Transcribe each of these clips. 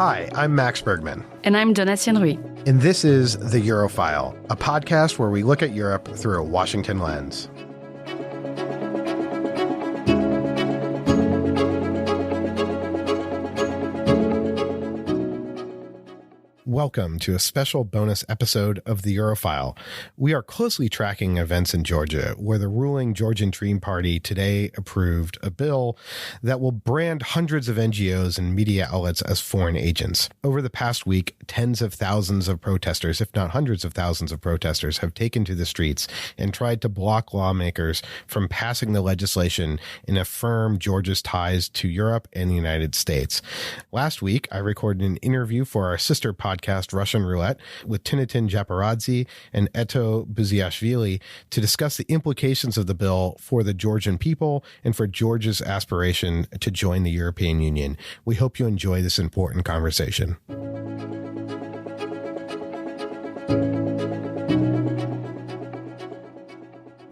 Hi, I'm Max Bergman. And I'm Tinatin Rui. And this is The Eurofile, a podcast where we look at Europe through a Washington lens. Welcome to a special bonus episode of the Eurofile. We are closely tracking events in Georgia, where the ruling Georgian Dream party today approved a bill that will brand hundreds of NGOs and media outlets as foreign agents. Over the past week, tens of thousands of protesters, if not hundreds of thousands of protesters, have taken to the streets and tried to block lawmakers from passing the legislation and affirm Georgia's ties to Europe and the United States. Last week, I recorded an interview for our sister podcast, Russian Roulette, with Tinatin Japaridze and Eto Buziashvili to discuss the implications of the bill for the Georgian people and for Georgia's aspiration to join the European Union. We hope you enjoy this important conversation.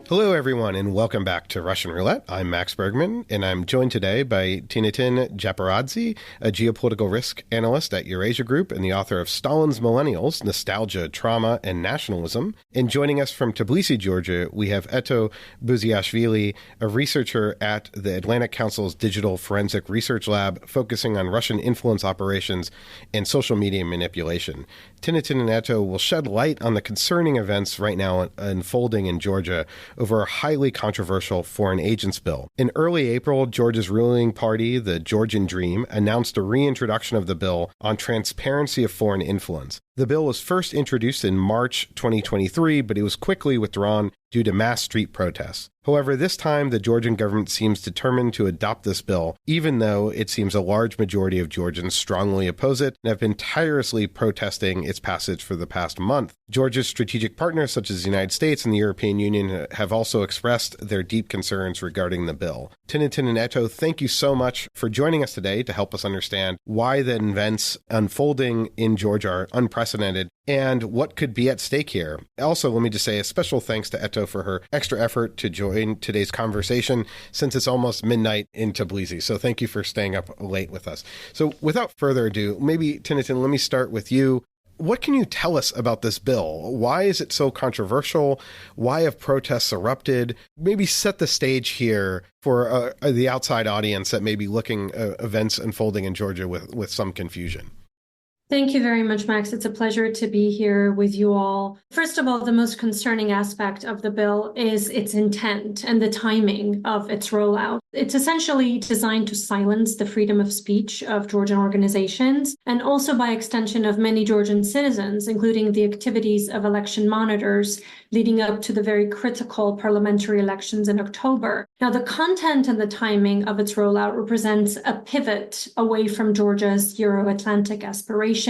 Hello, everyone, and welcome back to Russian Roulette. I'm Max Bergman, and I'm joined today by Tinatin Japaridze, a geopolitical risk analyst at Eurasia Group and the author of Stalin's Millennials, Nostalgia, Trauma, and Nationalism. And joining us from Tbilisi, Georgia, we have Eto Buziashvili, a researcher at the Atlantic Council's Digital Forensic Research Lab, focusing on Russian influence operations and social media manipulation. Tinatin and Eto will shed light on the concerning events right now unfolding in Georgia over a highly controversial foreign agents bill. In early April, Georgia's ruling party, the Georgian Dream, announced a reintroduction of the bill on transparency of foreign influence. The bill was first introduced in March 2023, but it was quickly withdrawn due to mass street protests. However, this time, the Georgian government seems determined to adopt this bill, even though it seems a large majority of Georgians strongly oppose it and have been tirelessly protesting its passage for the past month. Georgia's strategic partners, such as the United States and the European Union, have also expressed their deep concerns regarding the bill. Tinatin and Eto, thank you so much for joining us today to help us understand why the events unfolding in Georgia are unprecedented and what could be at stake here. Also, let me just say a special thanks to Eto for her extra effort to join today's conversation since it's almost midnight in Tbilisi. So thank you for staying up late with us. So without further ado, maybe Tinatin, let me start with you. What can you tell us about this bill? Why is it so controversial? Why have protests erupted? Maybe set the stage here for the outside audience that may be looking at events unfolding in Georgia with some confusion. Thank you very much, Max. It's a pleasure to be here with you all. First of all, the most concerning aspect of the bill is its intent and the timing of its rollout. It's essentially designed to silence the freedom of speech of Georgian organizations and also by extension of many Georgian citizens, including the activities of election monitors leading up to the very critical parliamentary elections in October. Now, the content and the timing of its rollout represents a pivot away from Georgia's Euro-Atlantic aspirations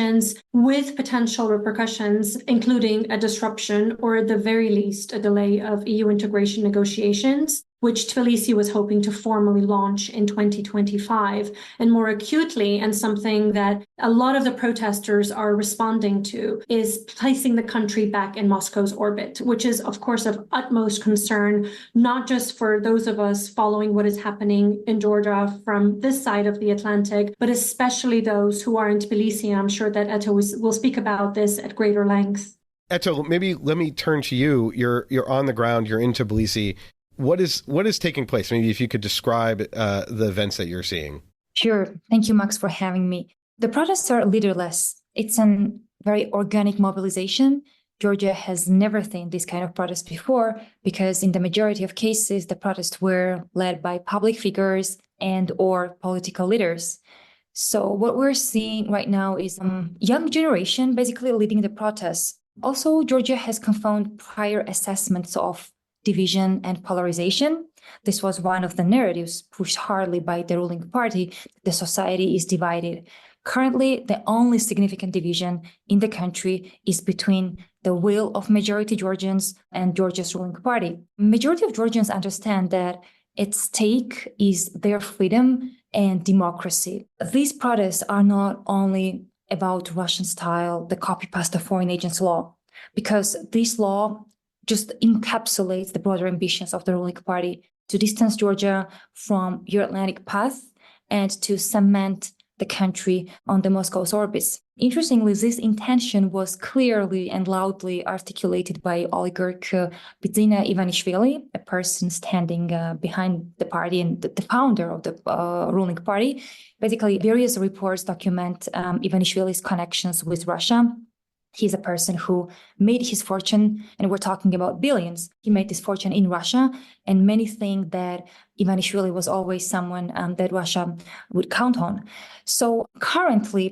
with potential repercussions, including a disruption or at the very least a delay of EU integration negotiations, which Tbilisi was hoping to formally launch in 2025. And more acutely, and something that a lot of the protesters are responding to, is placing the country back in Moscow's orbit, which is, of course, of utmost concern, not just for those of us following what is happening in Georgia from this side of the Atlantic, but especially those who are in Tbilisi. And I'm sure that Eto will speak about this at greater length. Eto, maybe let me turn to you. You're on the ground, you're in Tbilisi. What is taking place? Maybe if you could describe the events that you're seeing. Sure. Thank you, Max, for having me. The protests are leaderless. It's a very organic mobilization. Georgia has never seen this kind of protest before because in the majority of cases, the protests were led by public figures and or political leaders. So what we're seeing right now is a young generation basically leading the protests. Also, Georgia has confirmed prior assessments of division and polarization. This was one of the narratives pushed hardly by the ruling party. The society is divided. Currently, the only significant division in the country is between the will of majority Georgians and Georgia's ruling party. Majority of Georgians understand that at stake is their freedom and democracy. These protests are not only about Russian style, the copy-paste of foreign agents law, because this law just encapsulates the broader ambitions of the ruling party to distance Georgia from Euro-Atlantic path and to cement the country on the Moscow's orbits. Interestingly, this intention was clearly and loudly articulated by oligarch Buzia Ivanishvili, a person standing behind the party and the founder of the ruling party. Basically, various reports document Ivanishvili's connections with Russia. He's a person who made his fortune, and we're talking about billions. He made his fortune in Russia, and many think that Ivanishvili was always someone that Russia would count on. So currently,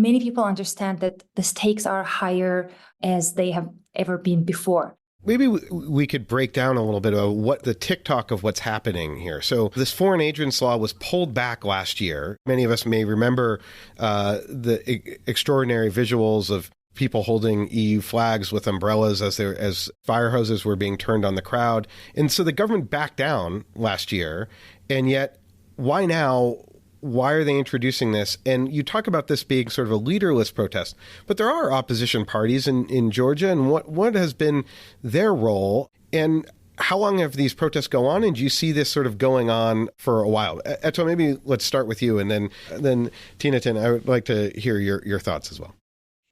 many people understand that the stakes are higher as they have ever been before. Maybe we could break down a little bit of what the TikTok of what's happening here. So this foreign agents law was pulled back last year. Many of us may remember the extraordinary visuals of people holding EU flags with umbrellas as fire hoses were being turned on the crowd. And so the government backed down last year. And yet, why now? Why are they introducing this? And you talk about this being sort of a leaderless protest, but there are opposition parties in Georgia. And what has been their role? And how long have these protests go on? And do you see this sort of going on for a while? Eto, maybe let's start with you. And then Tinatin, I would like to hear your thoughts as well.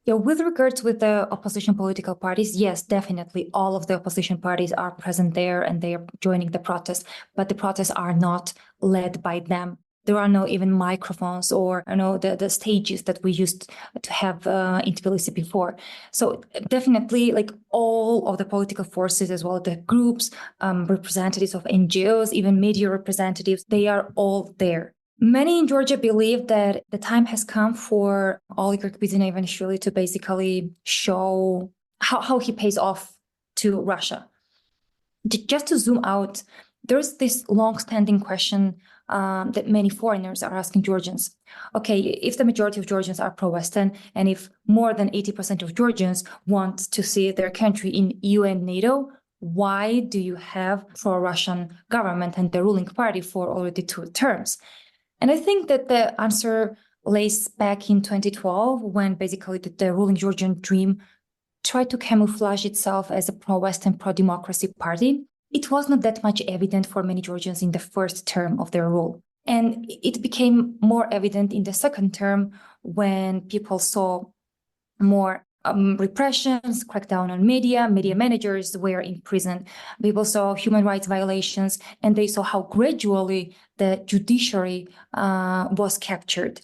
Yeah, with regards with the opposition political parties, yes, definitely all of the opposition parties are present there and they are joining the protest, but the protests are not led by them. There are no even microphones or the stages that we used to have in Tbilisi before. So definitely, like all of the political forces as well, the groups, representatives of NGOs, even media representatives, they are all there. Many in Georgia believe that the time has come for oligarch Buzia Ivanishvili to basically show how he pays off to Russia. Just to zoom out, there's this long-standing question that many foreigners are asking Georgians. Okay, if the majority of Georgians are pro-Western, and if more than 80% of Georgians want to see their country in EU and NATO, why do you have pro-Russian government and the ruling party for already 2 terms? And I think that the answer lays back in 2012, when basically the ruling Georgian Dream tried to camouflage itself as a pro-Western, pro-democracy party. It was not that much evident for many Georgians in the first term of their rule. And it became more evident in the second term when people saw more repressions, crackdown on media managers were in prison. People saw human rights violations, and they saw how gradually the judiciary was captured.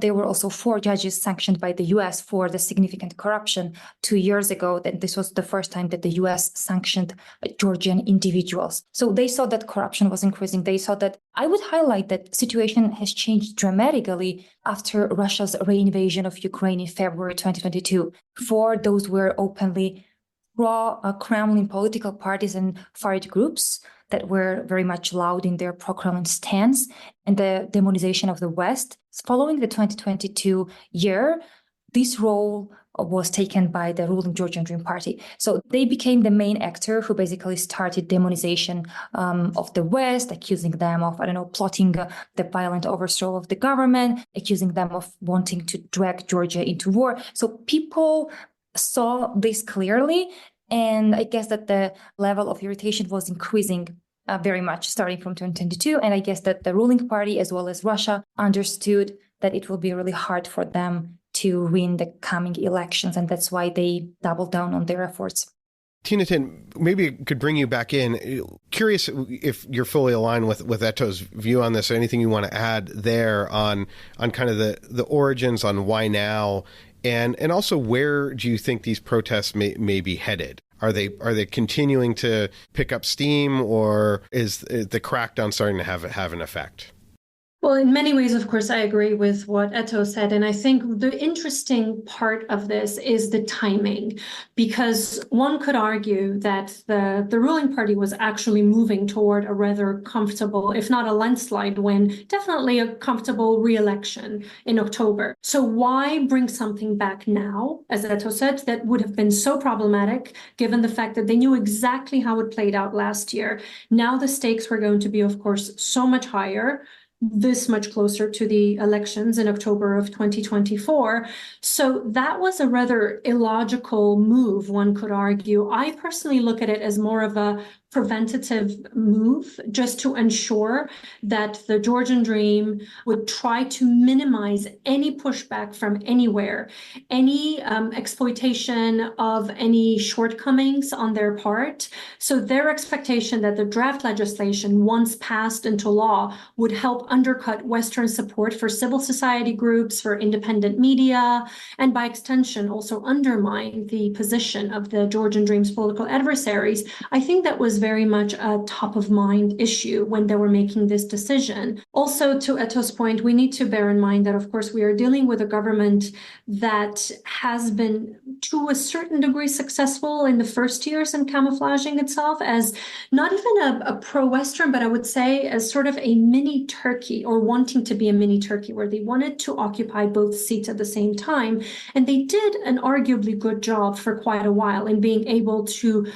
There were also 4 judges sanctioned by the US for the significant corruption 2 years ago. That this was the first time that the US sanctioned Georgian individuals. So they saw that corruption was increasing. They saw that, I would highlight that situation has changed dramatically after Russia's reinvasion of Ukraine in February 2022. Before, those were openly pro-Kremlin political parties and far-right groups that were very much loud in their pro-Kremlin stance and the demonization of the West. Following the 2022 year, this role was taken by the ruling Georgian Dream party. So they became the main actor who basically started demonization of the West, accusing them of, plotting the violent overthrow of the government, accusing them of wanting to drag Georgia into war. So people saw this clearly. And I guess that the level of irritation was increasing very much starting from 2022. And I guess that the ruling party as well as Russia understood that it will be really hard for them to win the coming elections. And that's why they doubled down on their efforts. Tinatin, maybe I could bring you back in. Curious if you're fully aligned with Eto's view on this, or anything you want to add there on kind of the origins, on why now, and also where do you think these protests may be headed? Are they continuing to pick up steam, or is the crackdown starting to have an effect? Well, in many ways, of course, I agree with what Eto said. And I think the interesting part of this is the timing, because one could argue that the ruling party was actually moving toward a rather comfortable, if not a landslide win, definitely a comfortable re-election in October. So why bring something back now, as Eto said, that would have been so problematic, given the fact that they knew exactly how it played out last year? Now the stakes were going to be, of course, so much higher, this much closer to the elections in October of 2024. So that was a rather illogical move, one could argue. I personally look at it as more of a preventative move just to ensure that the Georgian Dream would try to minimize any pushback from anywhere, any exploitation of any shortcomings on their part. So their expectation that the draft legislation, once passed into law, would help undercut Western support for civil society groups, for independent media, and by extension also undermine the position of the Georgian Dream's political adversaries. I think that was very much a top of mind issue when they were making this decision. Also, to Eto's point, we need to bear in mind that, of course, we are dealing with a government that has been, to a certain degree, successful in the first years in camouflaging itself as not even a pro-Western, but I would say as sort of a mini Turkey, or wanting to be a mini Turkey, where they wanted to occupy both seats at the same time. And they did an arguably good job for quite a while in being able to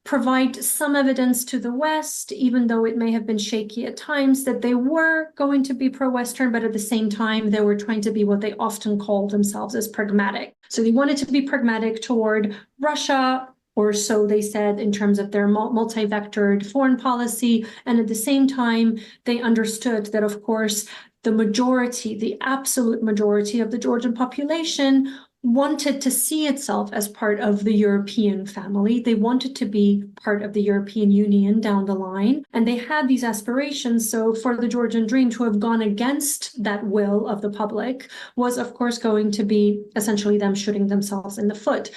provide some evidence to the West, even though it may have been shaky at times, that they were going to be pro-Western, but at the same time, they were trying to be what they often called themselves as pragmatic. So they wanted to be pragmatic toward Russia, or so they said, in terms of their multi-vectored foreign policy. And at the same time, they understood that, of course, the majority, the absolute majority of the Georgian population wanted to see itself as part of the European family. They wanted to be part of the European Union down the line, and they had these aspirations. So for the Georgian Dream to have gone against that will of the public was, of course, going to be essentially them shooting themselves in the foot.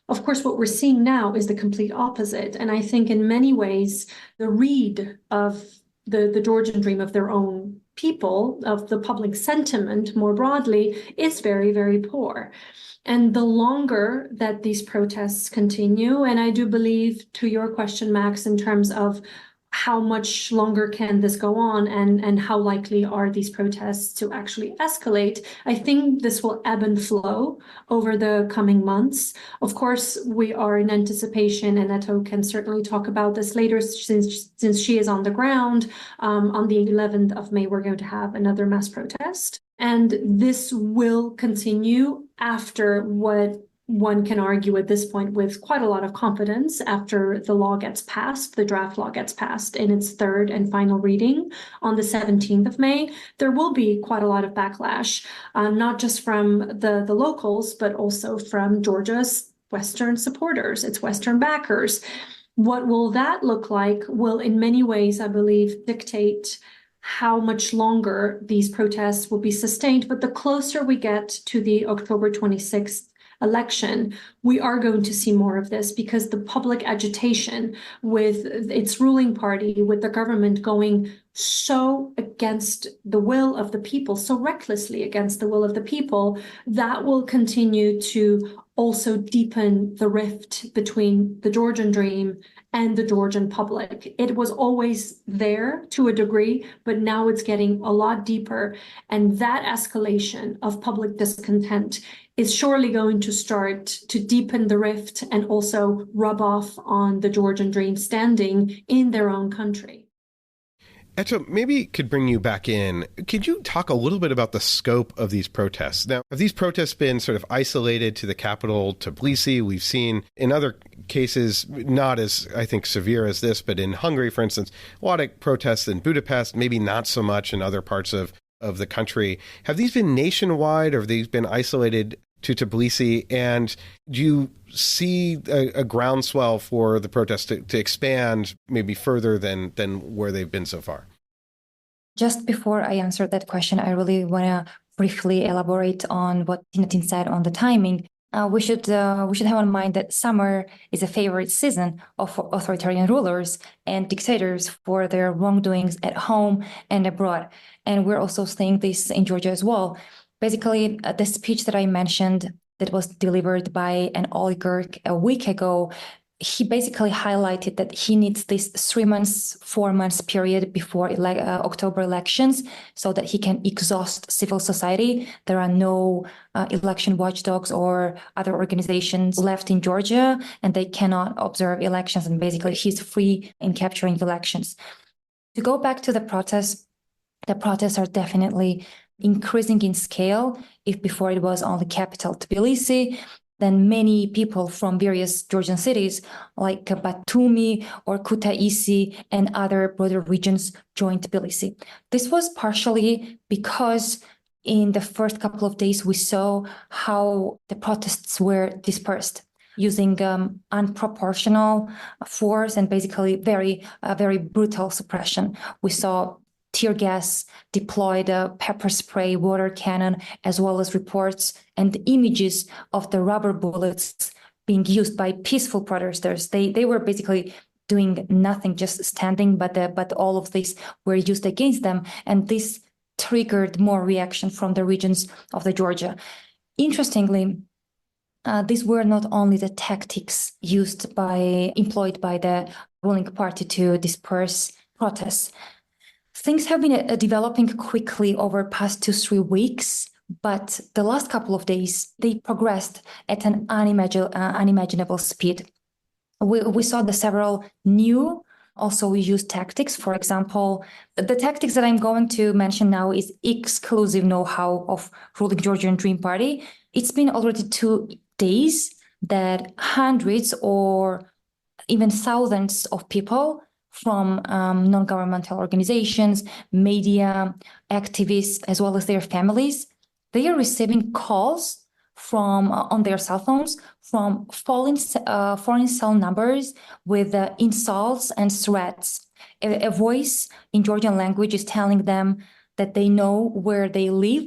Of course, what we're seeing now is the complete opposite. And I think in many ways, the read of the Georgian Dream, of their own people, of the public sentiment more broadly, is very, very poor. And the longer that these protests continue, and I do believe, to your question, Max, in terms of how much longer can this go on and how likely are these protests to actually escalate, I think this will ebb and flow over the coming months. Of course, we are in anticipation, and Eto can certainly talk about this later, since she is on the ground. On the 11th of May, we're going to have another mass protest. And this will continue after what one can argue at this point with quite a lot of confidence, after the law gets passed, the draft law gets passed in its third and final reading on the 17th of May. There will be quite a lot of backlash, not just from the locals, but also from Georgia's Western supporters, its Western backers. What will that look like will, in many ways, I believe, dictate how much longer these protests will be sustained. But the closer we get to the October 26th election, we are going to see more of this, because the public agitation with its ruling party, with the government going so against the will of the people, so recklessly against the will of the people, that will continue to also deepen the rift between the Georgian Dream and the Georgian public. It was always there to a degree, but now it's getting a lot deeper. And that escalation of public discontent is surely going to start to deepen the rift and also rub off on the Georgian Dream standing in their own country. Eto, maybe could bring you back in. Could you talk a little bit about the scope of these protests? Now, have these protests been sort of isolated to the capital, Tbilisi? We've seen in other cases, not as, I think, severe as this, but in Hungary, for instance, a lot of protests in Budapest, maybe not so much in other parts of the country. Have these been nationwide, or have these been isolated to Tbilisi? And do you see a groundswell for the protests to expand maybe further than where they've been so far? Just before I answer that question, I really want to briefly elaborate on what Tinatin said on the timing. We should have in mind that summer is a favorite season of authoritarian rulers and dictators for their wrongdoings at home and abroad. And we're also seeing this in Georgia as well. Basically, the speech that I mentioned that was delivered by an oligarch a week ago, he basically highlighted that he needs this 3 months, 4 months period before October elections so that he can exhaust civil society. There are no election watchdogs or other organizations left in Georgia, and they cannot observe elections. And basically, he's free in capturing elections. To go back to the protests are definitely increasing in scale. If before it was only capital Tbilisi, then many people from various Georgian cities like Batumi or Kutaisi and other border regions joined Tbilisi. This was partially because in the first couple of days, we saw how the protests were dispersed using unproportional force and basically very brutal suppression. We saw tear gas deployed, pepper spray, water cannon, as well as reports and images of the rubber bullets being used by peaceful protesters. They were basically doing nothing, just standing, but all of these were used against them, and this triggered more reaction from the regions of the Georgia. Interestingly, these were not only the tactics employed by the ruling party to disperse protests. Things have been developing quickly over past 2-3 weeks, but the last couple of days, they progressed at an unimaginable speed. We saw the several new, also we used tactics. For example, the tactics that I'm going to mention now is exclusive know-how of ruling Georgian Dream Party. It's been already 2 days that hundreds or even thousands of people from non-governmental organizations, media, activists, as well as their families, they are receiving calls from on their cell phones from foreign cell numbers with insults and threats. A voice in Georgian language is telling them that they know where they live,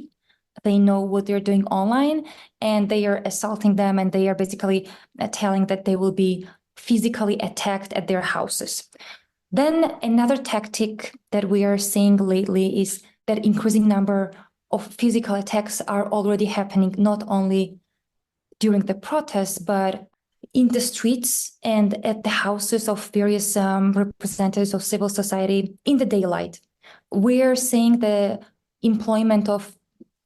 they know what they're doing online, and they are assaulting them, and they are basically telling that they will be physically attacked at their houses. Then another tactic that we are seeing lately is that increasing number of physical attacks are already happening not only during the protests, but in the streets and at the houses of various representatives of civil society in the daylight. We're seeing the employment of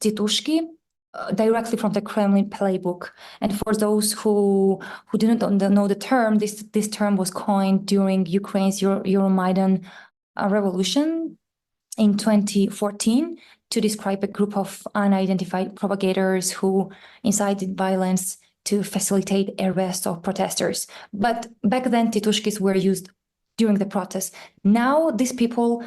titushki directly from the Kremlin playbook. And for those who didn't know the term, this term was coined during Ukraine's Euromaidan revolution in 2014 to describe a group of unidentified propagators who incited violence to facilitate arrest of protesters. But back then, titushkis were used during the protests. Now, these people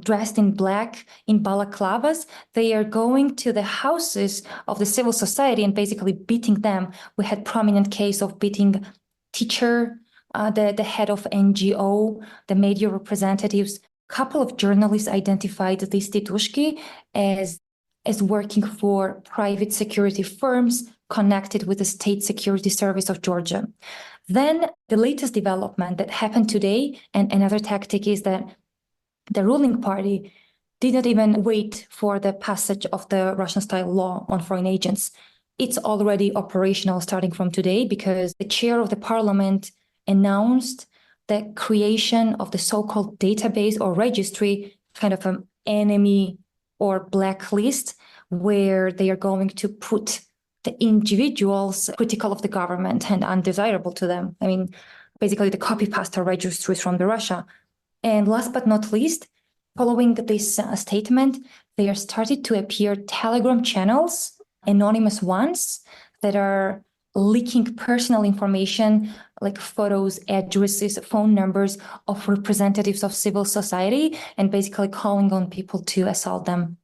dressed in black, in balaclavas, they are going to the houses of the civil society and basically beating them. We had prominent case of beating teacher, the head of NGO, the media representatives. Couple of journalists identified these titushki as working for private security firms connected with the State Security Service of Georgia. Then the latest development that happened today, and another tactic, is that the ruling party did not even wait for the passage of the Russian-style law on foreign agents. It's already operational starting from today because the chair of the parliament announced the creation of the so-called database or registry, kind of an enemy or blacklist, where they are going to put the individuals critical of the government and undesirable to them. I mean, basically the copy-paste registries from Russia. And last but not least, following this statement, there started to appear Telegram channels, anonymous ones, that are leaking personal information like photos, addresses, phone numbers of representatives of civil society and basically calling on people to assault them.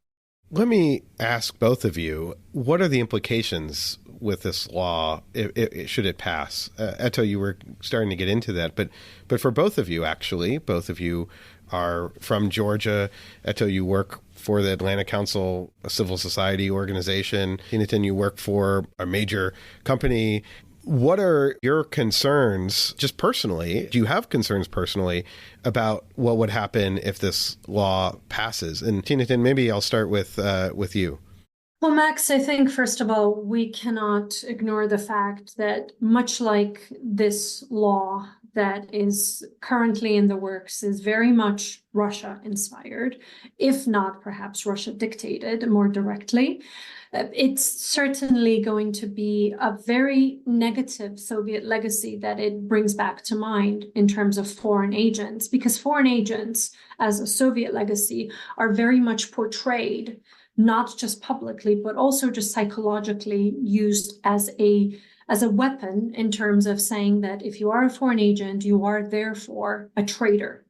Let me ask both of you, what are the implications with this law should it pass? Eto, you were starting to get into that, but for both of you, actually, both of you are from Georgia. Eto, you work for the Atlantic Council, a civil society organization. Tinatin, you work for a major company. What are your concerns, just personally? Do you have concerns personally about what would happen if this law passes? And Tinatin, maybe I'll start with you. Well, Max, I think, first of all, we cannot ignore the fact that much like this law that is currently in the works is very much Russia-inspired, if not perhaps Russia-dictated more directly. It's certainly going to be a very negative Soviet legacy that it brings back to mind in terms of foreign agents, because foreign agents, as a Soviet legacy, are very much portrayed not just publicly, but also just psychologically used as a as a weapon in terms of saying that if you are a foreign agent, you are therefore a traitor.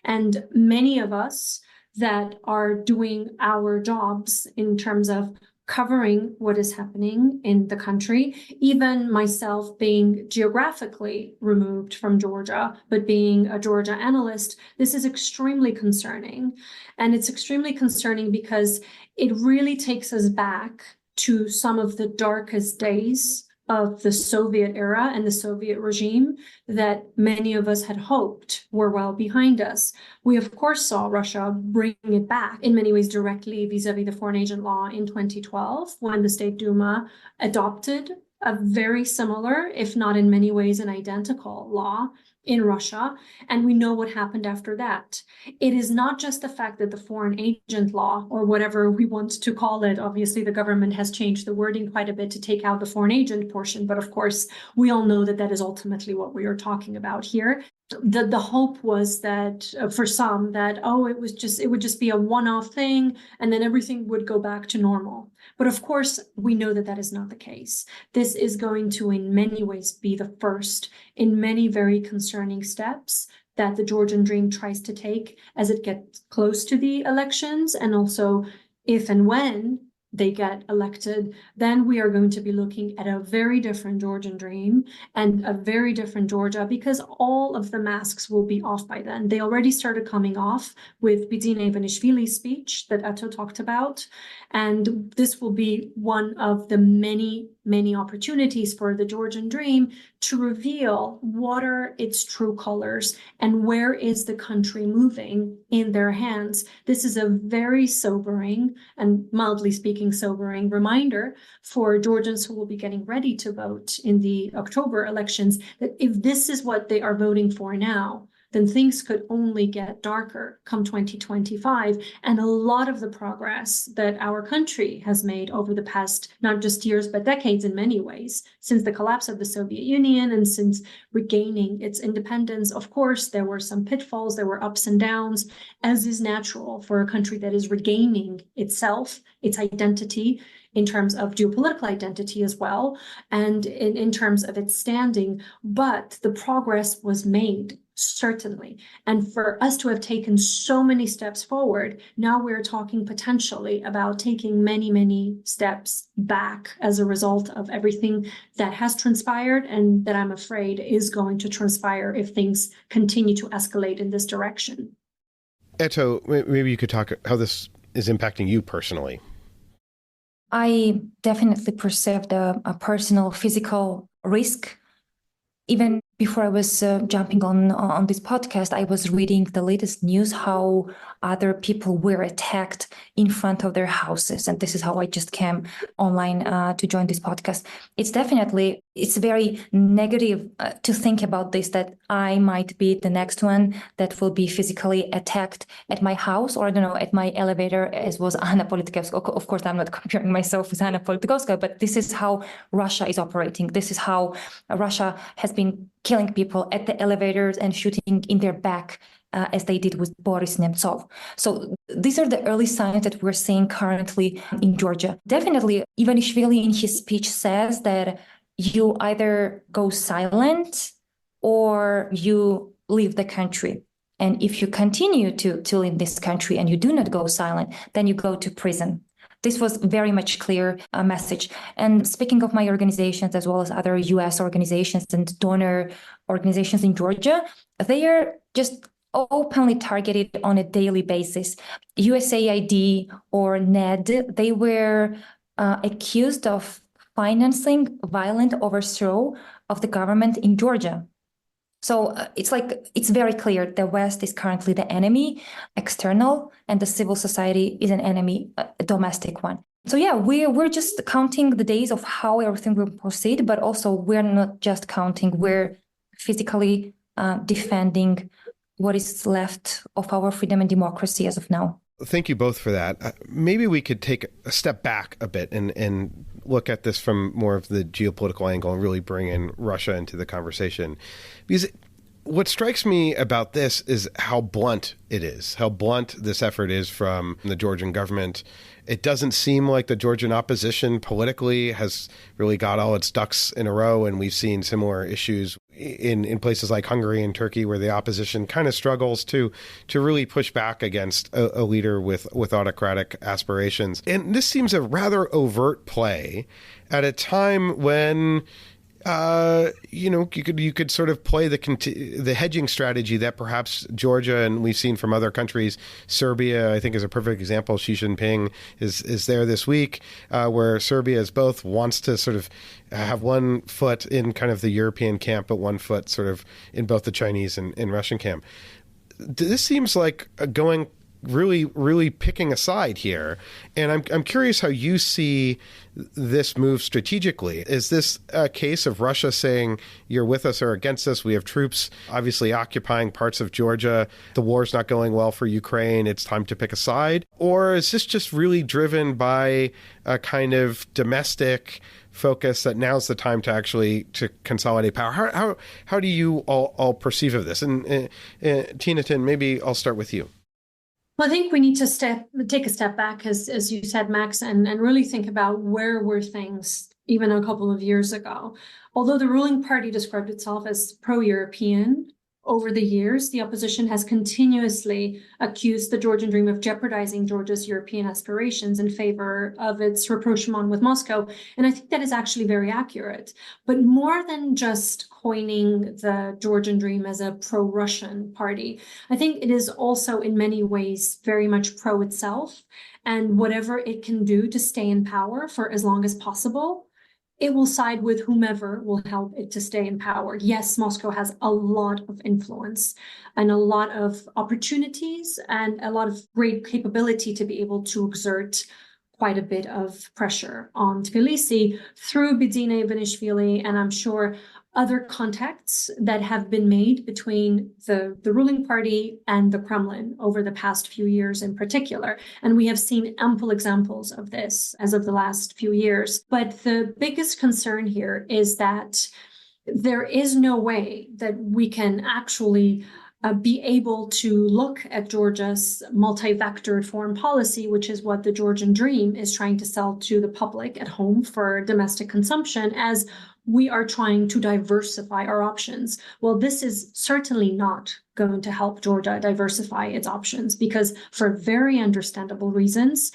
And many of us that are doing our jobs in terms of covering what is happening in the country, even myself being geographically removed from Georgia, but being a Georgia analyst, this is extremely concerning. And it's extremely concerning because it really takes us back to some of the darkest days of the Soviet era and the Soviet regime that many of us had hoped were well behind us. We, of course, saw Russia bring it back in many ways directly vis-a-vis the foreign agent law in 2012, when the State Duma adopted a very similar, if not in many ways an identical law in Russia. And we know what happened after that. It is not just the fact that the foreign agent law, or whatever we want to call it, obviously the government has changed the wording quite a bit to take out the foreign agent portion, but of course, we all know that that is ultimately what we are talking about here. The hope was that for some that, it would just be a one-off thing and then everything would go back to normal. But of course, we know that that is not the case. This is going to, in many ways, be the first in many very concerning steps that the Georgian Dream tries to take as it gets close to the elections. And also, if and when they get elected, then we are going to be looking at a very different Georgian Dream and a very different Georgia, because all of the masks will be off by then. They already started coming off with Buziashvili's speech that Eto talked about. And this will be one of the many, many opportunities for the Georgian Dream to reveal what are its true colors and where is the country moving in their hands. This is a very sobering and, mildly speaking, sobering reminder for Georgians who will be getting ready to vote in the October elections, that if this is what they are voting for now, then things could only get darker come 2025. And a lot of the progress that our country has made over the past, not just years, but decades in many ways, since the collapse of the Soviet Union and since regaining its independence, of course, there were some pitfalls, there were ups and downs, as is natural for a country that is regaining itself, its identity, in terms of geopolitical identity as well, and in terms of its standing. But the progress was made, certainly. And for us to have taken so many steps forward, now we're talking potentially about taking many, many steps back as a result of everything that has transpired and that I'm afraid is going to transpire if things continue to escalate in this direction. Eto, maybe you could talk how this is impacting you personally. I definitely perceived a personal physical risk. Even before I was jumping on this podcast, I was reading the latest news, how other people were attacked in front of their houses. And this is how I just came online to join this podcast. It's very negative to think about this, that I might be the next one that will be physically attacked at my house, or I don't know, at my elevator, as was Anna Politkovskaya. Of course, I'm not comparing myself with Anna Politkovskaya, but this is how Russia is operating. This is how Russia has been killing people at the elevators and shooting in their back, as they did with Boris Nemtsov. So these are the early signs that we're seeing currently in Georgia. Definitely, Ivanishvili in his speech says that you either go silent or you leave the country. And if you continue to live in this country and you do not go silent, then you go to prison. This was very much clear message. And speaking of my organizations, as well as other US organizations and donor organizations in Georgia, they are just openly targeted on a daily basis. USAID or NED, they were accused of financing violent overthrow of the government in Georgia. So it's very clear the West is currently the enemy, external, and the civil society is an enemy, a domestic one. So yeah, we're just counting the days of how everything will proceed, but also we're not just counting, we're physically defending what is left of our freedom and democracy as of now. Thank you both for that. Maybe we could take a step back a bit and look at this from more of the geopolitical angle and really bring in Russia into the conversation. Because what strikes me about this is how blunt it is, how blunt this effort is from the Georgian government. It doesn't seem like the Georgian opposition politically has really got all its ducks in a row, and we've seen similar issues in places like Hungary and Turkey, where the opposition kind of struggles to really push back against a leader with autocratic aspirations. And this seems a rather overt play at a time when you could sort of play the hedging strategy that perhaps Georgia, and we've seen from other countries, Serbia, I think, is a perfect example. Xi Jinping is there this week, where Serbia is both wants to sort of have one foot in kind of the European camp, but one foot sort of in both the Chinese and Russian camp. This seems like going really, really picking a side here. And I'm curious how you see this move strategically. Is this a case of Russia saying, you're with us or against us? We have troops obviously occupying parts of Georgia. The war's not going well for Ukraine. It's time to pick a side. Or is this just really driven by a kind of domestic focus that now's the time to consolidate power? How do you all perceive of this? And Tinatin, maybe I'll start with you. Well, I think we need to take a step back, as you said, Max, and really think about where were things even a couple of years ago. Although the ruling party described itself as pro-European, over the years, the opposition has continuously accused the Georgian Dream of jeopardizing Georgia's European aspirations in favor of its rapprochement with Moscow. And I think that is actually very accurate. But more than just coining the Georgian Dream as a pro-Russian party, I think it is also in many ways very much pro itself. And whatever it can do to stay in power for as long as possible, it will side with whomever will help it to stay in power. Yes, Moscow has a lot of influence and a lot of opportunities and a lot of great capability to be able to exert quite a bit of pressure on Tbilisi through Buzia and I'm sure other contacts that have been made between the ruling party and the Kremlin over the past few years in particular. And we have seen ample examples of this as of the last few years. But the biggest concern here is that there is no way that we can actually be able to look at Georgia's multi-vectored foreign policy, which is what the Georgian Dream is trying to sell to the public at home for domestic consumption, as we are trying to diversify our options. Well, this is certainly not going to help Georgia diversify its options because for very understandable reasons,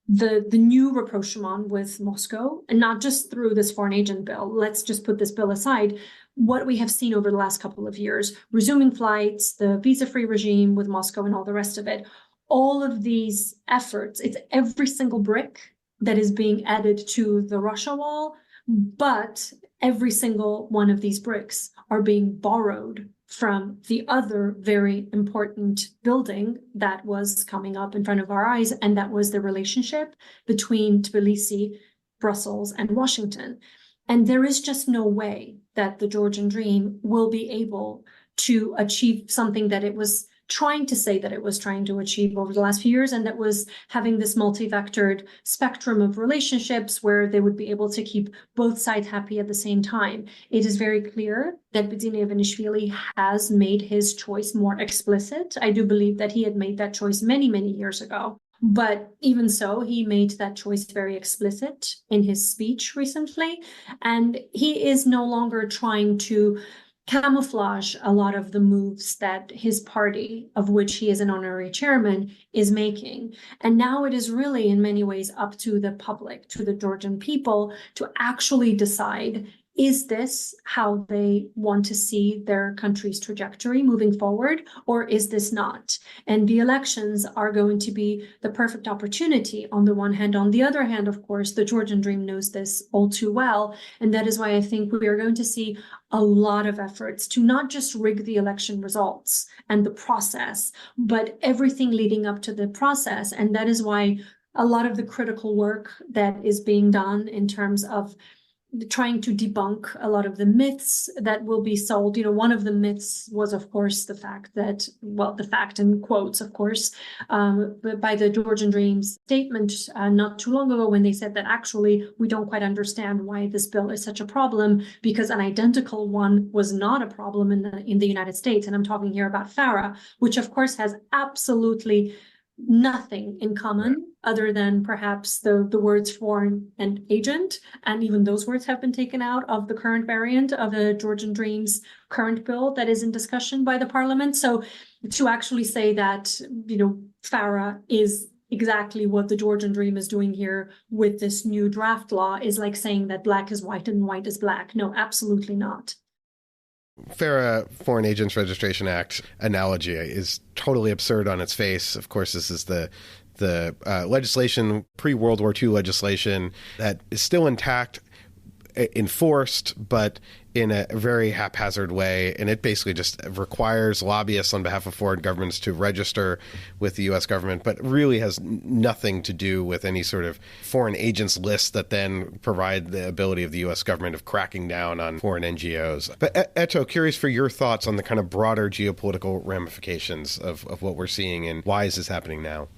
the new rapprochement with Moscow, and not just through this foreign agent bill, let's just put this bill aside, what we have seen over the last couple of years, resuming flights, the visa-free regime with Moscow and all the rest of it, all of these efforts, it's every single brick that is being added to the Russia wall, but every single one of these bricks are being borrowed from the other very important building that was coming up in front of our eyes, and that was the relationship between Tbilisi, Brussels, and Washington. And there is just no way that the Georgian Dream will be able to achieve something that it was trying to say that it was trying to achieve over the last few years, and that was having this multi-vectored spectrum of relationships where they would be able to keep both sides happy at the same time. It is very clear that Buziashvili has made his choice more explicit. I do believe that he had made that choice many, many years ago. But even so, he made that choice very explicit in his speech recently, and he is no longer trying to camouflage a lot of the moves that his party, of which he is an honorary chairman, is making. And now it is really in many ways up to the public, to the Georgian people, to actually decide, is this how they want to see their country's trajectory moving forward, or is this not? And the elections are going to be the perfect opportunity on the one hand. On the other hand, of course, the Georgian Dream knows this all too well. And that is why I think we are going to see a lot of efforts to not just rig the election results and the process, but everything leading up to the process. And that is why a lot of the critical work that is being done in terms of trying to debunk a lot of the myths that will be sold. One of the myths was, of course, the fact that, well, the fact in quotes, of course, by the Georgian Dream statement not too long ago, when they said that actually we don't quite understand why this bill is such a problem, because an identical one was not a problem in the United States. And I'm talking here about FARA, which of course has absolutely nothing in common other than perhaps the words foreign and agent, and even those words have been taken out of the current variant of the Georgian Dream's current bill that is in discussion by the parliament. So to actually say that FARA is exactly what the Georgian Dream is doing here with this new draft law is like saying that black is white and white is black. No, absolutely not. FARA, Foreign Agents Registration Act analogy is totally absurd on its face. Of course, this is the legislation, pre-World War II legislation that is still intact, enforced, but in a very haphazard way. And it basically just requires lobbyists on behalf of foreign governments to register with the U.S. government, but really has nothing to do with any sort of foreign agents list that then provide the ability of the U.S. government of cracking down on foreign NGOs. But Eto, curious for your thoughts on the kind of broader geopolitical ramifications of what we're seeing, and why is this happening now?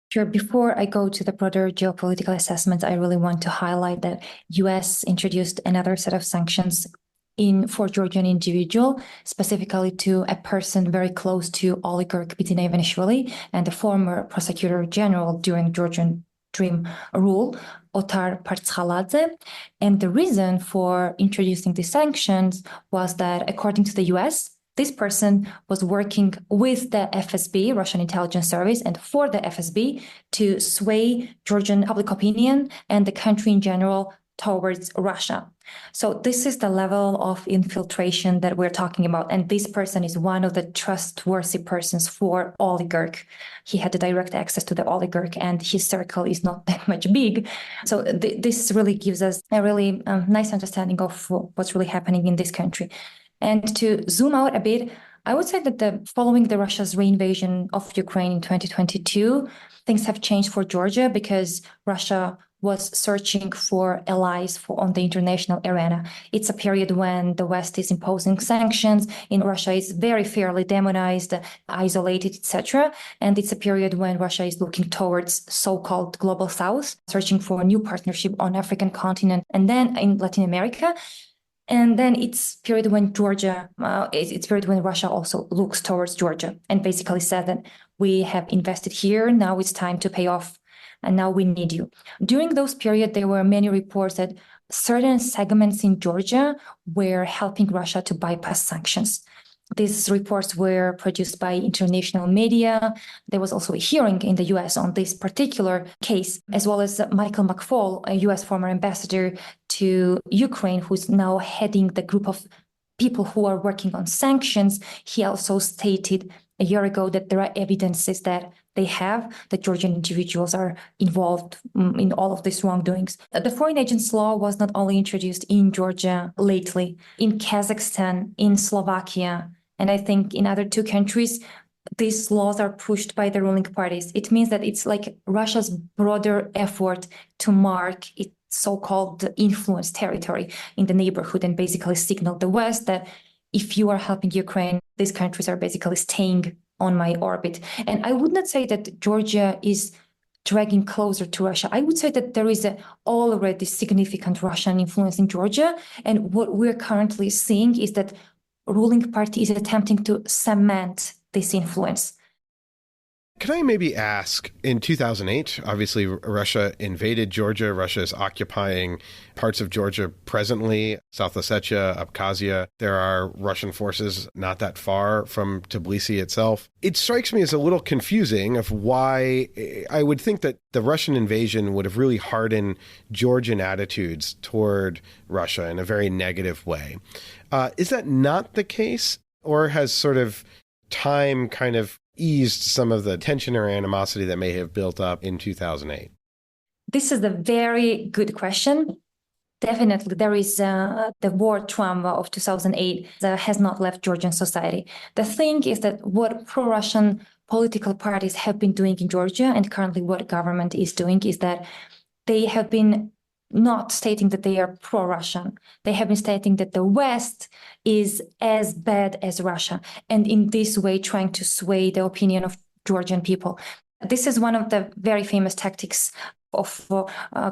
Sure. Before I go to the broader geopolitical assessments, I really want to highlight that U.S. introduced another set of sanctions for Georgian individual, specifically to a person very close to oligarch Buziashvili and the former prosecutor general during Georgian Dream rule, Otar Partshaladze. And the reason for introducing these sanctions was that, according to the U.S., this person was working with the FSB, Russian intelligence service, and for the FSB to sway Georgian public opinion and the country in general towards Russia. So this is the level of infiltration that we're talking about. And this person is one of the trustworthy persons for oligarch. He had the direct access to the oligarch, and his circle is not that much big. So this really gives us a really nice understanding of what's really happening in this country. And to zoom out a bit, I would say that following Russia's reinvasion of Ukraine in 2022, things have changed for Georgia because Russia was searching for allies on the international arena. It's a period when the West is imposing sanctions, in Russia is very fairly demonized, isolated, etc. And it's a period when Russia is looking towards so-called global South, searching for a new partnership on African continent and then in Latin America. And then it's period when it's period when Russia also looks towards Georgia and basically said that we have invested here, now it's time to pay off, and now we need you. During those periods, there were many reports that certain segments in Georgia were helping Russia to bypass sanctions. These reports were produced by international media. There was also a hearing in the US on this particular case, as well as Michael McFaul, a US former ambassador to Ukraine, who's now heading the group of people who are working on sanctions. He also stated a year ago that there are evidences that Georgian individuals are involved in all of these wrongdoings. The foreign agents law was not only introduced in Georgia lately, in Kazakhstan, in Slovakia, and I think in other two countries, these laws are pushed by the ruling parties. It means that it's like Russia's broader effort to mark its so-called influence territory in the neighborhood and basically signal the West that if you are helping Ukraine, these countries are basically staying on my orbit. And I would not say that Georgia is dragging closer to Russia. I would say that there is already significant Russian influence in Georgia. And what we're currently seeing is that ruling party is attempting to cement this influence. Can I maybe ask, in 2008, obviously Russia invaded Georgia. Russia is occupying parts of Georgia presently, South Ossetia, Abkhazia. There are Russian forces not that far from Tbilisi itself. It strikes me as a little confusing of why I would think that the Russian invasion would have really hardened Georgian attitudes toward Russia in a very negative way. Is that not the case, or has sort of time kind of eased some of the tension or animosity that may have built up in 2008? This is a very good question. Definitely, there is the war trauma of 2008 that has not left Georgian society. The thing is that what pro-Russian political parties have been doing in Georgia, and currently what government is doing, is that they have been not stating that they are pro-Russian. They have been stating that the West is as bad as Russia, and in this way trying to sway the opinion of Georgian people. This is one of the very famous tactics of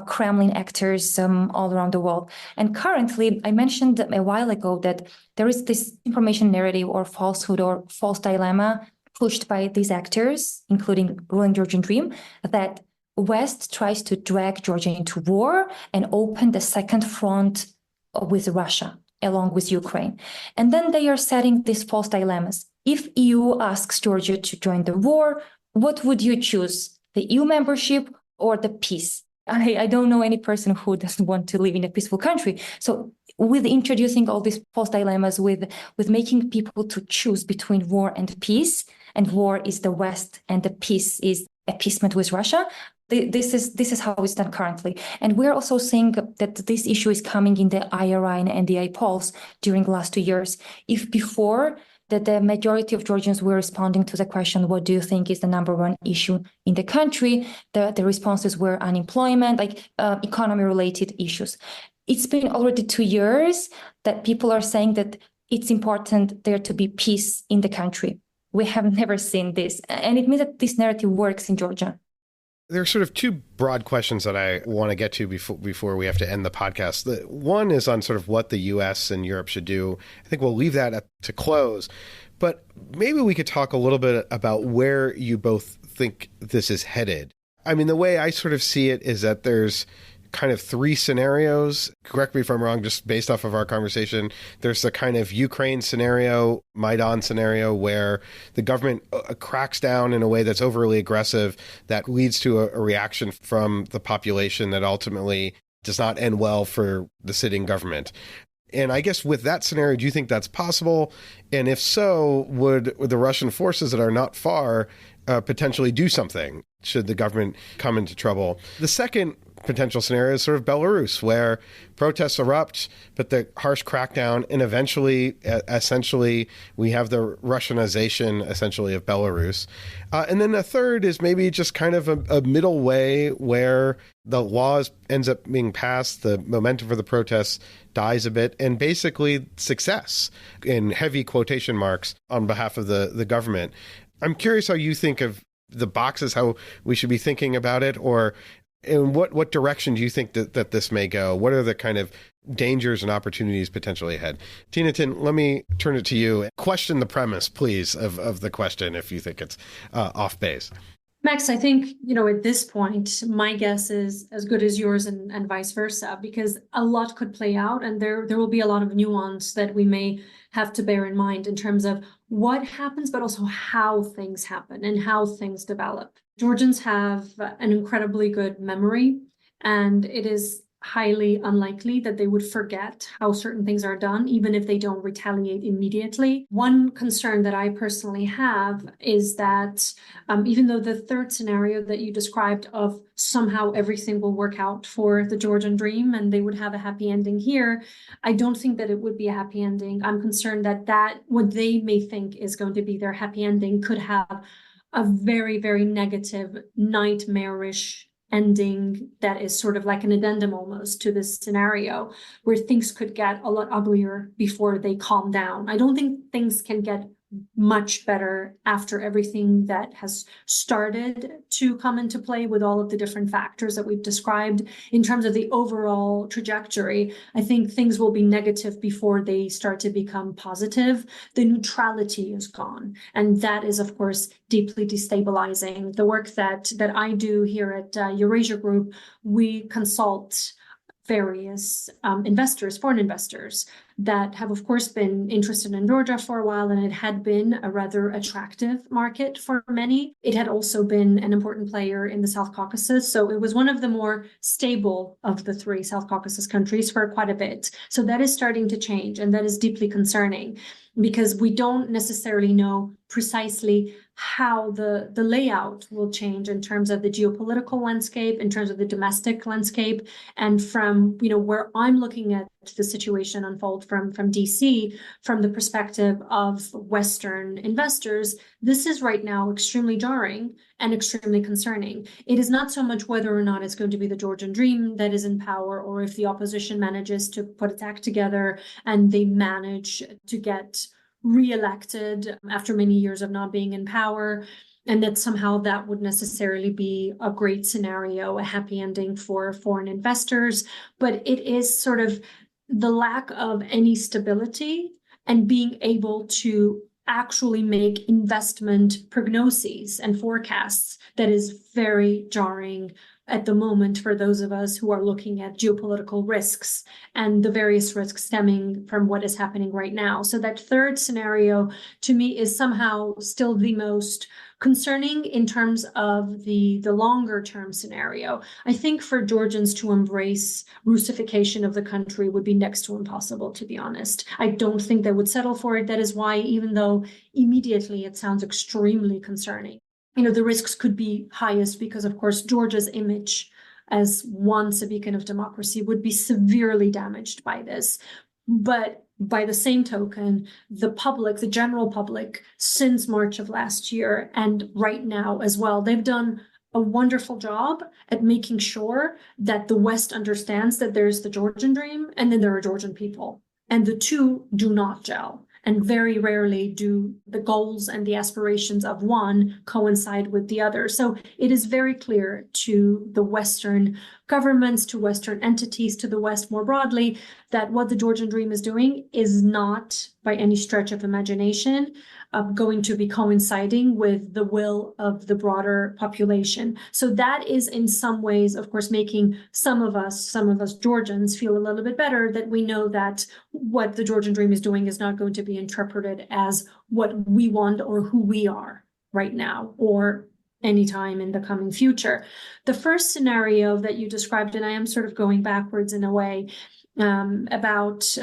Kremlin actors all around the world. And currently, I mentioned a while ago that there is this information narrative or falsehood or false dilemma pushed by these actors, including ruling Georgian Dream, that West tries to drag Georgia into war and open the second front with Russia, along with Ukraine. And then they are setting these false dilemmas. If EU asks Georgia to join the war, what would you choose? The EU membership or the peace? I don't know any person who doesn't want to live in a peaceful country. So with introducing all these false dilemmas, with making people to choose between war and peace, and war is the West and the peace is appeasement with Russia, this is how it's done currently. And we're also seeing that this issue is coming in the IRI and NDI polls during the last 2 years. If before that the majority of Georgians were responding to the question, what do you think is the number one issue in the country? The responses were unemployment, like economy-related issues. It's been already 2 years that people are saying that it's important there to be peace in the country. We have never seen this. And it means that this narrative works in Georgia. There are sort of two broad questions that I want to get to before we have to end the podcast. The one is on sort of what the U.S. and Europe should do. I think we'll leave that to close. But maybe we could talk a little bit about where you both think this is headed. I mean, the way I sort of see it is that there's kind of three scenarios. Correct me if I'm wrong, just based off of our conversation. There's the kind of Ukraine scenario, Maidan scenario, where the government cracks down in a way that's overly aggressive, that leads to a reaction from the population that ultimately does not end well for the sitting government. And I guess with that scenario, do you think that's possible? And if so, would the Russian forces that are not far potentially do something should the government come into trouble? The second potential scenario is sort of Belarus, where protests erupt, but the harsh crackdown, and eventually, essentially, we have the Russianization, essentially, of Belarus. And then the third is maybe just kind of a middle way where the laws ends up being passed, the momentum for the protests dies a bit, and basically success, in heavy quotation marks, on behalf of the government. I'm curious how you think of the boxes, how we should be thinking about it, or in what direction do you think that this may go? What are the kind of dangers and opportunities potentially ahead? Tinatin, let me turn it to you. Question the premise, please, of the question if you think it's off base. Max, I think, at this point, my guess is as good as yours and vice versa, because a lot could play out and there will be a lot of nuance that we may have to bear in mind in terms of what happens, but also how things happen and how things develop. Georgians have an incredibly good memory, and it is highly unlikely that they would forget how certain things are done, even if they don't retaliate immediately. One concern that I personally have is that even though the third scenario that you described of somehow everything will work out for the Georgian Dream and they would have a happy ending here, I don't think that it would be a happy ending. I'm concerned that what they may think is going to be their happy ending could have a very, very negative, nightmarish ending that is sort of like an addendum almost to this scenario where things could get a lot uglier before they calm down. I don't think things can get much better after everything that has started to come into play with all of the different factors that we've described. In terms of the overall trajectory, I think things will be negative before they start to become positive. The neutrality is gone, and that is, of course, deeply destabilizing. The work that I do here at Eurasia Group, we consult various investors, foreign investors, that have, of course, been interested in Georgia for a while, and it had been a rather attractive market for many. It had also been an important player in the South Caucasus, so it was one of the more stable of the three South Caucasus countries for quite a bit. So that is starting to change, and that is deeply concerning, because we don't necessarily know precisely how the layout will change in terms of the geopolitical landscape, in terms of the domestic landscape, and from where I'm looking at the situation unfold from DC, from the perspective of Western investors, this is right now extremely jarring and extremely concerning. It is not so much whether or not it's going to be the Georgian Dream that is in power, or if the opposition manages to put its act together and they manage to get re-elected after many years of not being in power, and that somehow that would necessarily be a great scenario, a happy ending for foreign investors. But it is sort of the lack of any stability and being able to actually make investment prognoses and forecasts that is very jarring at the moment for those of us who are looking at geopolitical risks and the various risks stemming from what is happening right now. So that third scenario to me is somehow still the most concerning in terms of the longer term scenario. I think for Georgians to embrace Russification of the country would be next to impossible, to be honest. I don't think they would settle for it. That is why, even though immediately it sounds extremely concerning, the risks could be highest because, of course, Georgia's image as once a beacon of democracy would be severely damaged by this. But by the same token, the public, the general public, since March of last year and right now as well, they've done a wonderful job at making sure that the West understands that there's the Georgian dream and then there are Georgian people. And the two do not gel. And very rarely do the goals and the aspirations of one coincide with the other. So it is very clear to the Western governments, to Western entities, to the West more broadly, that what the Georgian Dream is doing is not, by any stretch of imagination, going to be coinciding with the will of the broader population. So that is in some ways, of course, making some of us Georgians feel a little bit better, that we know that what the Georgian Dream is doing is not going to be interpreted as what we want or who we are right now or anytime in the coming future. The first scenario that you described, and I am sort of going backwards in a way, about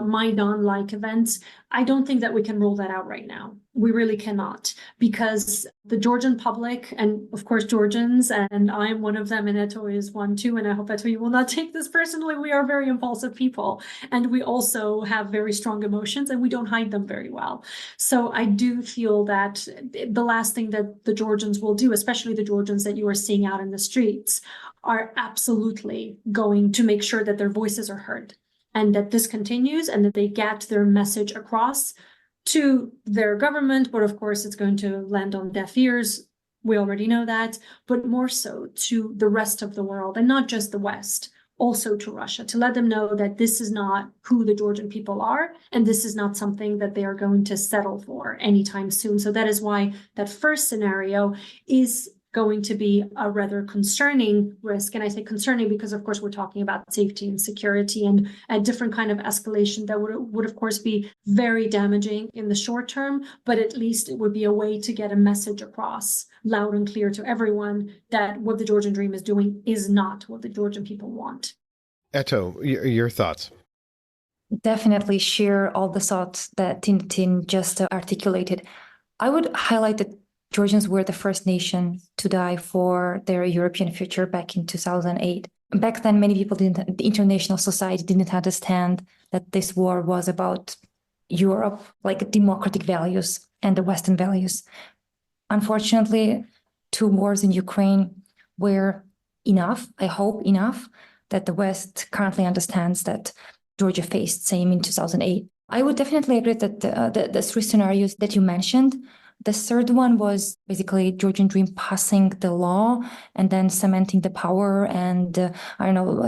Maidan-like events, I don't think that we can rule that out right now. We really cannot, because the Georgian public, and of course Georgians, and I am one of them, and Eto is one too, and I hope Eto you will not take this personally, we are very impulsive people, and we also have very strong emotions, and we don't hide them very well. So I do feel that the last thing that the Georgians will do, especially the Georgians that you are seeing out in the streets, are absolutely going to make sure that their voices are heard and that this continues and that they get their message across to their government. But of course, it's going to land on deaf ears. We already know that, but more so to the rest of the world, and not just the West, also to Russia, to let them know that this is not who the Georgian people are, and this is not something that they are going to settle for anytime soon. So that is why that first scenario is going to be a rather concerning risk. And I say concerning because, of course, we're talking about safety and security, and a different kind of escalation that would of course, be very damaging in the short term, but at least it would be a way to get a message across loud and clear to everyone that what the Georgian Dream is doing is not what the Georgian people want. Eto, your thoughts? Definitely share all the thoughts that Tinatin just articulated. I would highlight that Georgians were the first nation to die for their European future back in 2008. Back then, many people the international society didn't understand that this war was about Europe, like democratic values and the Western values. Unfortunately, 2 wars in Ukraine were enough, I hope enough, that the West currently understands that Georgia faced same in 2008. I would definitely agree that the 3 scenarios that you mentioned. The third one was basically Georgian Dream passing the law and then cementing the power and,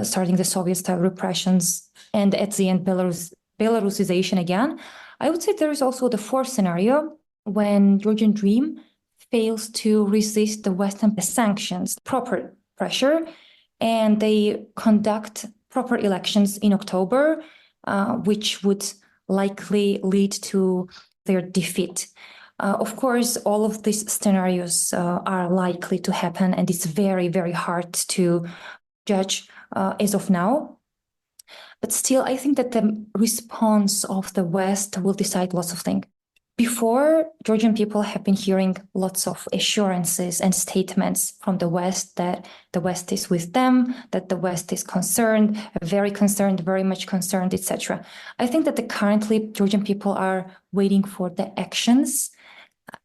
starting the Soviet-style repressions and at the end Belarusization again. I would say there is also the 4th scenario when Georgian Dream fails to resist the Western sanctions, proper pressure, and they conduct proper elections in October, which would likely lead to their defeat. Of course, all of these scenarios are likely to happen, and it's very, very hard to judge as of now. But still, I think that the response of the West will decide lots of things. Before, Georgian people have been hearing lots of assurances and statements from the West that the West is with them, that the West is concerned, very much concerned, etc. I think that currently Georgian people are waiting for the actions,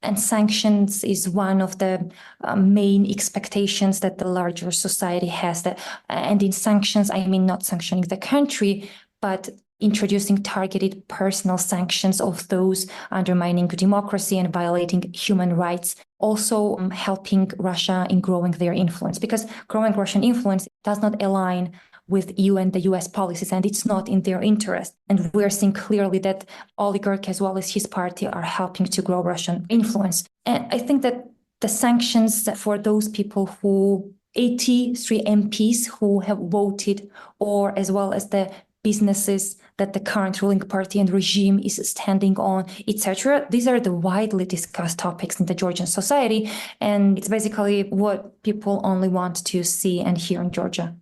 and sanctions is one of the main expectations that the larger society has. And in sanctions, I mean not sanctioning the country, but introducing targeted personal sanctions of those undermining democracy and violating human rights, also helping Russia in growing their influence, because growing Russian influence does not align with EU and the US policies, and it's not in their interest. And we're seeing clearly that oligarch as well as his party are helping to grow Russian influence. And I think that the sanctions for those people who 83 MPs who have voted, or as well as the businesses that the current ruling party and regime is standing on, etc. These are the widely discussed topics in the Georgian society, and it's basically what people only want to see and hear in Georgia.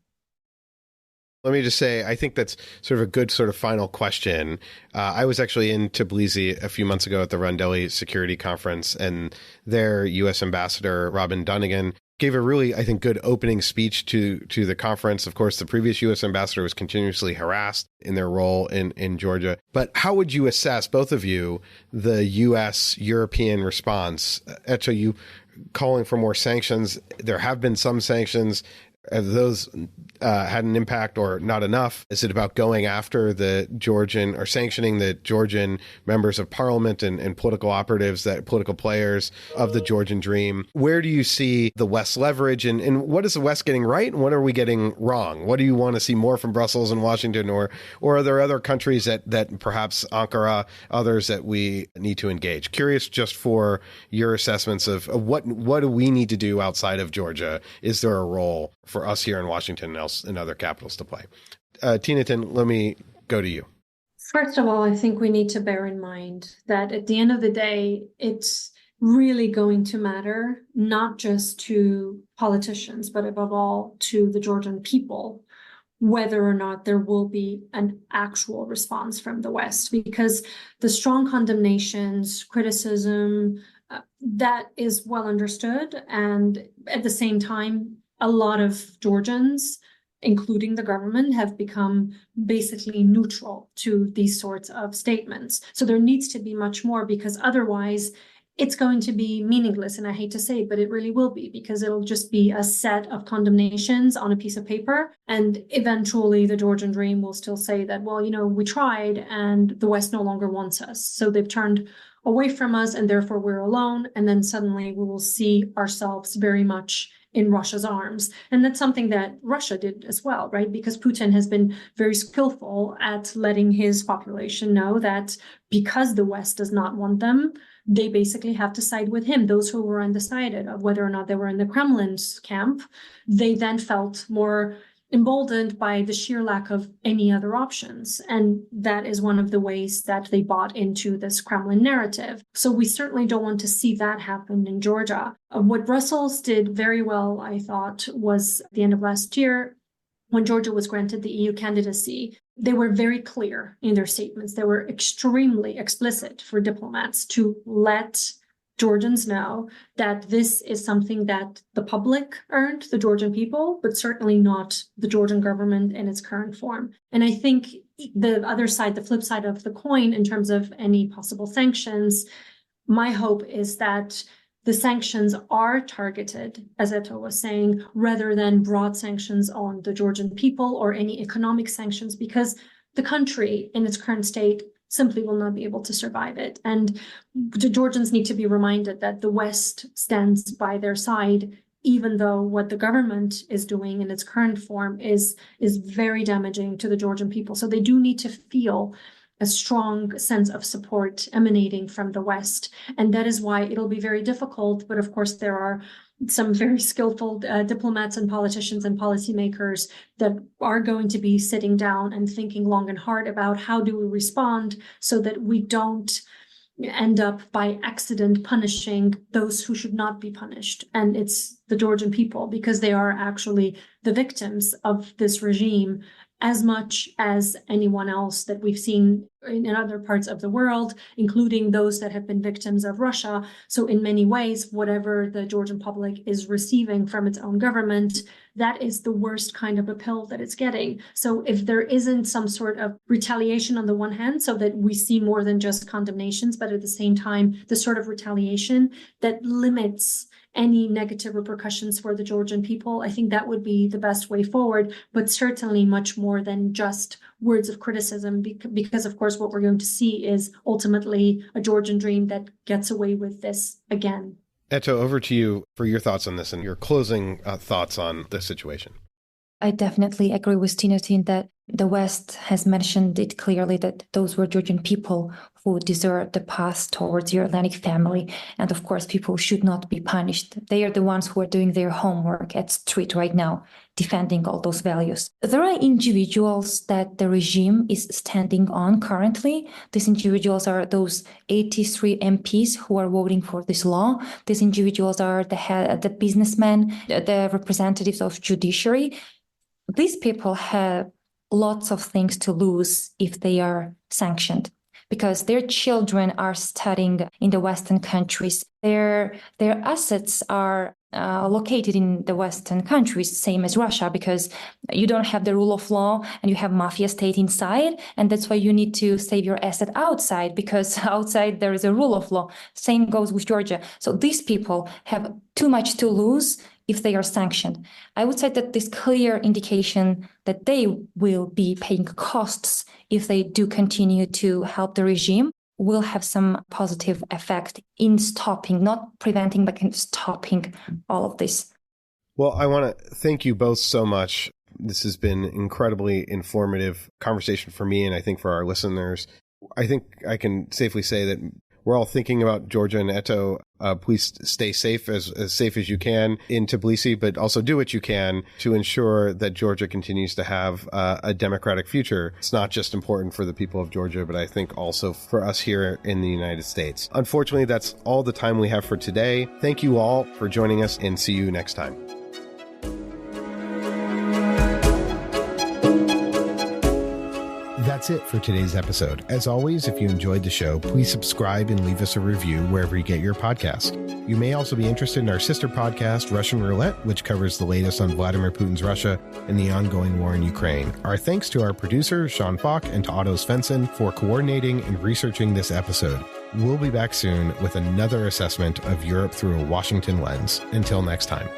Let me just say, I think that's sort of a good sort of final question. I was actually in Tbilisi a few months ago at the Rundelli Security Conference, and their U.S. Ambassador, Robin Dunnigan, gave a really, I think, good opening speech to the conference. Of course, the previous U.S. ambassador was continuously harassed in their role in Georgia. But how would you assess, both of you, the U.S.-European response? Eto, you calling for more sanctions. There have been some sanctions. Have those had an impact or not enough? Is it about going after the Georgian or sanctioning the Georgian members of parliament and political operatives, that political players of the Georgian Dream? Where do you see the West's leverage, and what is the West getting right and what are we getting wrong? What do you want to see more from Brussels and Washington, or are there other countries that perhaps Ankara, others that we need to engage? Curious just for your assessments of what do we need to do outside of Georgia? Is there a role for us here in Washington and other capitals to play? Tinatin, let me go to you. First of all, I think we need to bear in mind that at the end of the day, it's really going to matter, not just to politicians, but above all to the Georgian people, whether or not there will be an actual response from the West, because the strong condemnations, criticism, that is well understood. And at the same time, a lot of Georgians, including the government, have become basically neutral to these sorts of statements. So there needs to be much more, because otherwise it's going to be meaningless. And I hate to say it, but it really will be, because it'll just be a set of condemnations on a piece of paper. And eventually the Georgian Dream will still say that, well, we tried and the West no longer wants us. So they've turned away from us and therefore we're alone. And then suddenly we will see ourselves very much in Russia's arms. And that's something that Russia did as well, right? Because Putin has been very skillful at letting his population know that because the West does not want them, they basically have to side with him. Those who were undecided of whether or not they were in the Kremlin's camp, they then felt more emboldened by the sheer lack of any other options. And that is one of the ways that they bought into this Kremlin narrative. So we certainly don't want to see that happen in Georgia. What Brussels did very well, I thought, was at the end of last year, when Georgia was granted the EU candidacy, they were very clear in their statements. They were extremely explicit for diplomats to let Georgians know that this is something that the public earned, the Georgian people, but certainly not the Georgian government in its current form. And I think the other side, the flip side of the coin, in terms of any possible sanctions, my hope is that the sanctions are targeted, as Eto was saying, rather than broad sanctions on the Georgian people or any economic sanctions, because the country in its current state simply will not be able to survive it. And the Georgians need to be reminded that the West stands by their side, even though what the government is doing in its current form is very damaging to the Georgian people. So they do need to feel a strong sense of support emanating from the West. And that is why it'll be very difficult. But of course, there are some very skillful diplomats and politicians and policymakers that are going to be sitting down and thinking long and hard about how do we respond so that we don't end up by accident punishing those who should not be punished. And it's the Georgian people, because they are actually the victims of this regime as much as anyone else that we've seen in other parts of the world, including those that have been victims of Russia. So in many ways, whatever the Georgian public is receiving from its own government, that is the worst kind of a pill that it's getting. So if there isn't some sort of retaliation on the one hand, so that we see more than just condemnations, but at the same time, the sort of retaliation that limits any negative repercussions for the Georgian people, I think that would be the best way forward, but certainly much more than just words of criticism, because of course what we're going to see is ultimately a Georgian dream that gets away with this again. Eto, over to you for your thoughts on this and your closing thoughts on the situation. I definitely agree with Tinatin that the West has mentioned it clearly that those were Georgian people who deserve the path towards your Atlantic family. And of course, people should not be punished. They are the ones who are doing their homework at street right now, defending all those values. There are individuals that the regime is standing on currently. These individuals are those 83 MPs who are voting for this law. These individuals are the businessmen, the representatives of judiciary. These people have lots of things to lose if they are sanctioned, because their children are studying in the Western countries. Their assets are located in the Western countries, same as Russia, because you don't have the rule of law and you have mafia state inside. And that's why you need to save your asset outside, because outside there is a rule of law. Same goes with Georgia. So these people have too much to lose if they are sanctioned. I would say that this clear indication that they will be paying costs if they do continue to help the regime will have some positive effect in stopping, not preventing, but in stopping all of this. Well, I want to thank you both so much. This has been incredibly informative conversation for me, and I think for our listeners. I think I can safely say that we're all thinking about Georgia and Eto. Please stay safe as safe as you can in Tbilisi, but also do what you can to ensure that Georgia continues to have a democratic future. It's not just important for the people of Georgia, but I think also for us here in the United States. Unfortunately, that's all the time we have for today. Thank you all for joining us, and see you next time. That's it for today's episode. As always, if you enjoyed the show, please subscribe and leave us a review wherever you get your podcast. You may also be interested in our sister podcast, Russian Roulette, which covers the latest on Vladimir Putin's Russia and the ongoing war in Ukraine. Our thanks to our producer, Sean Falk, and to Otto Svensson for coordinating and researching this episode. We'll be back soon with another assessment of Europe through a Washington lens. Until next time.